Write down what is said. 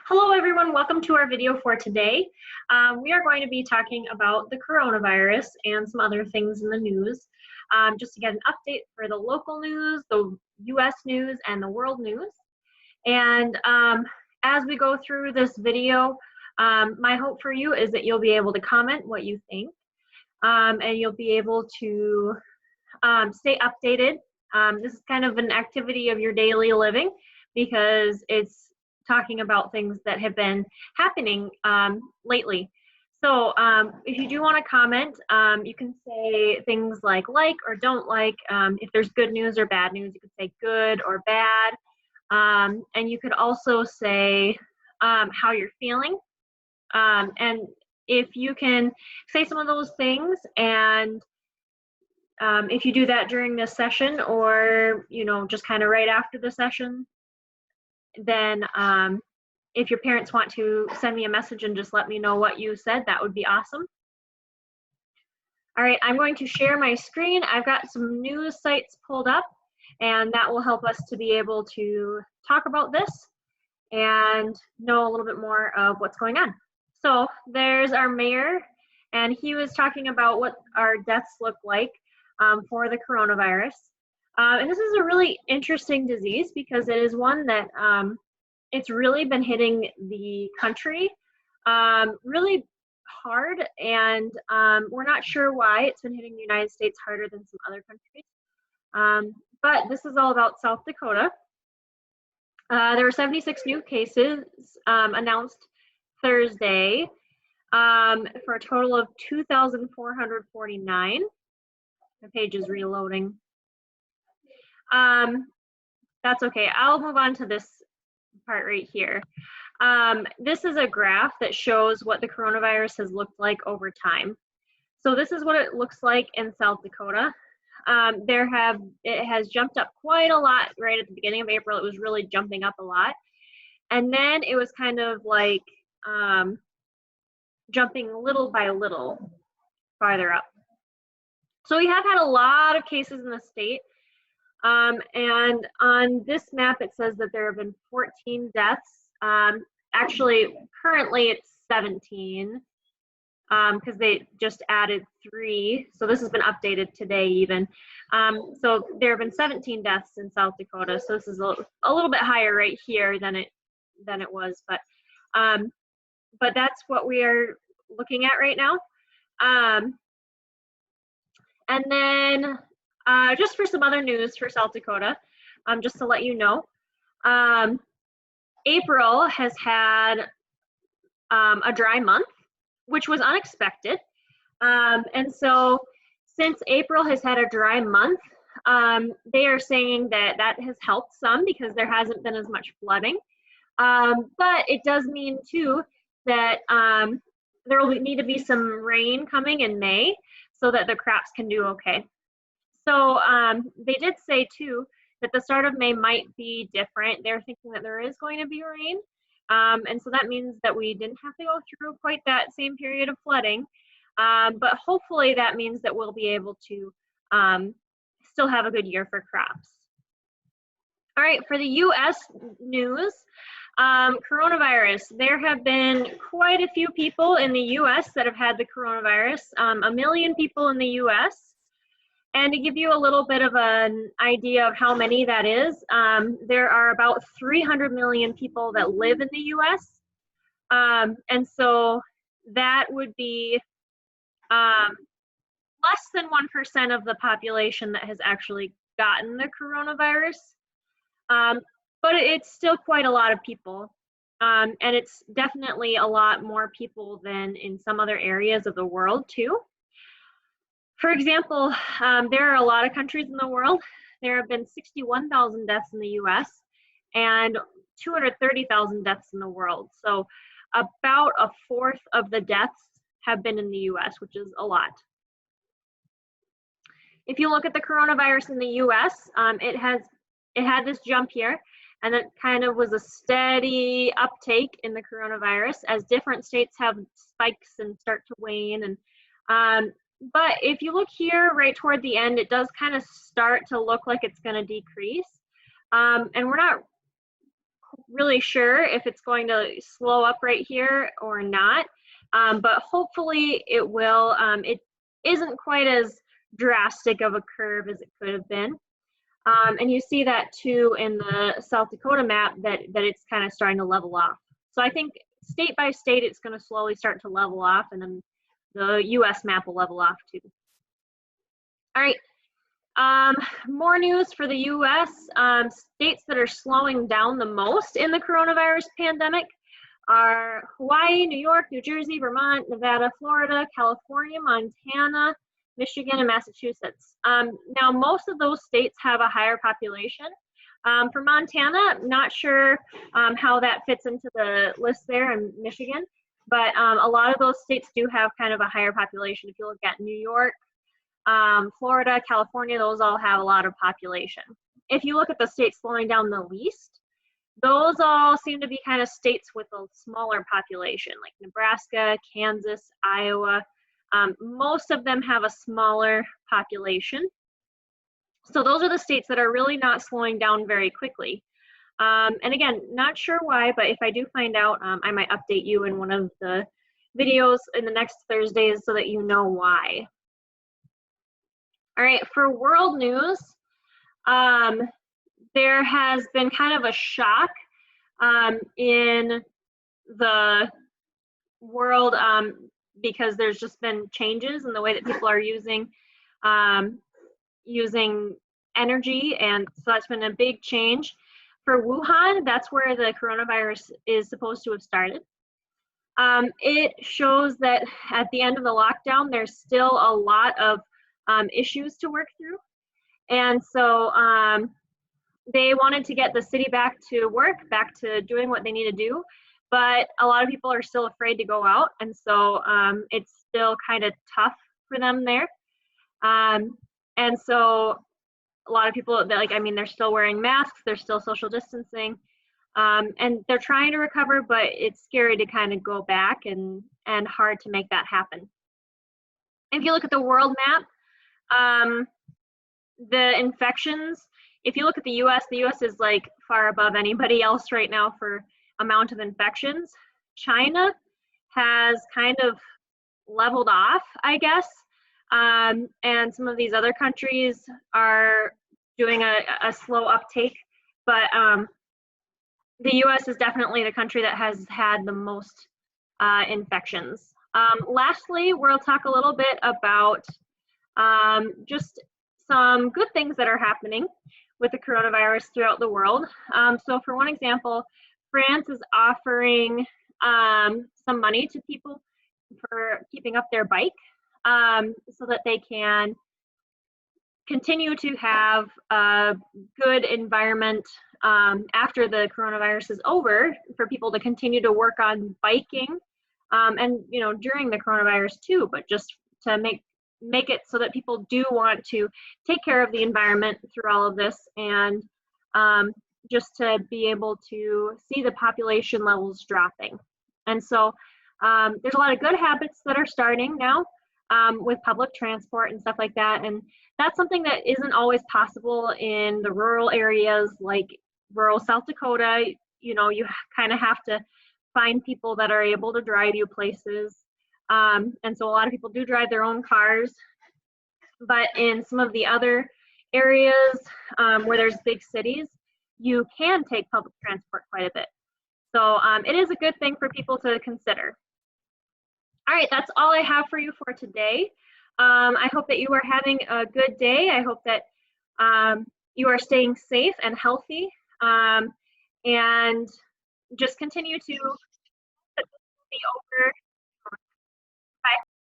Hello everyone, welcome to our video for today. We are going to be talking about the coronavirus and some other things in the news, just to get an update for the local news, the US news, and the world news. And as we go through this video, my hope for you is that you'll be able to comment what you think, and you'll be able to stay updated. This is kind of an activity of your daily living because it's talking about things that have been happening lately. So if you do want to comment, you can say things like or don't like. If there's good news or bad news, you could say good or bad. And you could also say how you're feeling. And if you can say some of those things, and if you do that during this session or, just kind of right after the session, then if your parents want to send me a message and just let me know what you said, that would be awesome. All right, I'm going to share my screen. I've got some news sites pulled up, and that will help us to be able to talk about this and know a little bit more of what's going on. So there's our mayor, and he was talking about what our deaths look like for the coronavirus. And this is a really interesting disease because it is one that it's really been hitting the country really hard, and we're not sure why it's been hitting the United States harder than some other countries. But this is all about South Dakota. There were 76 new cases announced Thursday for a total of 2,449. The page is reloading. That's okay. I'll move on to this part right here. This is a graph that shows what the coronavirus has looked like over time. So this is what it looks like in South Dakota. It has jumped up quite a lot right at the beginning of April. It was really jumping up a lot. And then it was kind of like jumping little by little farther up. So we have had a lot of cases in the state. And on this map, it says that there have been 14 deaths. Actually, currently it's 17 because they just added 3. So this has been updated today even. So there have been 17 deaths in South Dakota. So this is a little bit higher right here than it was. But that's what we are looking at right now. And then just for some other news for South Dakota, just to let you know, April has had a dry month, which was unexpected. And so since April has had a dry month, they are saying that has helped some because there hasn't been as much flooding. But it does mean too that there will need to be some rain coming in May so that the crops can do okay. So they did say too that the start of May might be different. They're thinking that there is going to be rain. And so that means that we didn't have to go through quite that same period of flooding. But hopefully that means that we'll be able to still have a good year for crops. All right, for the US news, coronavirus. There have been quite a few people in the US that have had the coronavirus, 1 million people in the US. And to give you a little bit of an idea of how many that is, there are about 300 million people that live in the US. And so that would be less than 1% of the population that has actually gotten the coronavirus. But it's still quite a lot of people. And it's definitely a lot more people than in some other areas of the world too. For example, there are a lot of countries in the world. There have been 61,000 deaths in the US and 230,000 deaths in the world. So about a fourth of the deaths have been in the US, which is a lot. If you look at the coronavirus in the US, it had this jump here, and it kind of was a steady uptake in the coronavirus as different states have spikes and start to wane. And but if you look here right toward the end, it does kind of start to look like it's going to decrease. And we're not really sure if it's going to slow up right here or not, but hopefully it will. It isn't quite as drastic of a curve as it could have been. And you see that too in the South Dakota map that it's kind of starting to level off. So I think state by state, it's going to slowly start to level off, and then the US map will level off too. All right, more news for the US. States that are slowing down the most in the coronavirus pandemic are Hawaii, New York, New Jersey, Vermont, Nevada, Florida, California, Montana, Michigan, and Massachusetts. Now, most of those states have a higher population. For Montana, not sure how that fits into the list there in Michigan, but a lot of those states do have kind of a higher population. If you look at New York, Florida, California, those all have a lot of population. If you look at the states slowing down the least, those all seem to be kind of states with a smaller population, like Nebraska, Kansas, Iowa. Most of them have a smaller population. So those are the states that are really not slowing down very quickly. And again, not sure why, but if I do find out, I might update you in one of the videos in the next Thursdays so that you know why. All right, for world news, there has been kind of a shock in the world because there's just been changes in the way that people are using energy, and so that's been a big change. For Wuhan, that's where the coronavirus is supposed to have started. It shows that at the end of the lockdown, there's still a lot of issues to work through. And so they wanted to get the city back to work, back to doing what they need to do. But a lot of people are still afraid to go out. And so it's still kind of tough for them there. And so a lot of people, they're still wearing masks, they're still social distancing. And they're trying to recover, but it's scary to kind of go back and hard to make that happen. If you look at the world map, the infections, if you look at the US is like far above anybody else right now for amount of infections. China has kind of leveled off, I guess. And some of these other countries are doing a slow uptake, but the US is definitely the country that has had the most infections. Lastly, we'll talk a little bit about just some good things that are happening with the coronavirus throughout the world. So for one example, France is offering some money to people for keeping up their bike so that they can continue to have a good environment after the coronavirus is over, for people to continue to work on biking and during the coronavirus too, but just to make it so that people do want to take care of the environment through all of this, and just to be able to see the population levels dropping. And so there's a lot of good habits that are starting now with public transport and stuff like that, and that's something that isn't always possible in the rural areas like rural South Dakota. You kind of have to find people that are able to drive you places. And so a lot of people do drive their own cars, but in some of the other areas where there's big cities, you can take public transport quite a bit. So it is a good thing for people to consider. All right, that's all I have for you for today. I hope that you are having a good day. I hope that you are staying safe and healthy, and just continue to be over